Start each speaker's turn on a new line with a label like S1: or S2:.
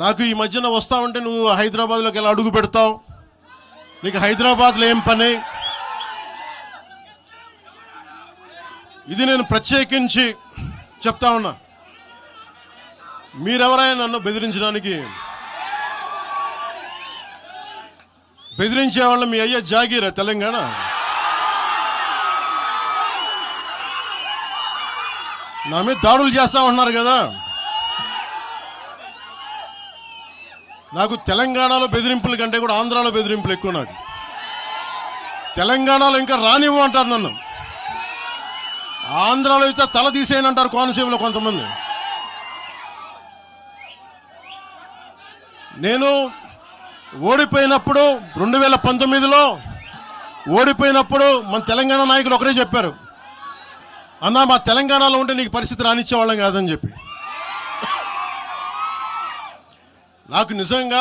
S1: నాకు ఈ మధ్యన వస్తావంటే నువ్వు హైదరాబాద్లోకి ఎలా అడుగు పెడతావు, నీకు హైదరాబాద్లో ఏం పని? ఇది నేను ప్రత్యేకించి చెప్తా ఉన్నా. మీరెవరైనా నన్ను బెదిరించడానికి, బెదిరించే వాళ్ళ మీ అయ్యే జాగీరా తెలంగాణ. నా మీద దాడులు చేస్తా ఉన్నారు కదా. నాకు తెలంగాణలో బెదిరింపుల కంటే కూడా ఆంధ్రాలో బెదిరింపులు ఎక్కువ. నాకు తెలంగాణలో ఇంకా రానివ్వమంటారు నన్ను, ఆంధ్రాలో అయితే తల తీసేయనంటారు కోనసీమలో కొంతమంది. నేను ఓడిపోయినప్పుడు 2019లో ఓడిపోయినప్పుడు మన తెలంగాణ నాయకులు ఒకరే చెప్పారు, అన్నా మా తెలంగాణలో ఉంటే నీకు పరిస్థితి రానిచ్చేవాళ్ళం కాదని చెప్పి. నాకు నిజంగా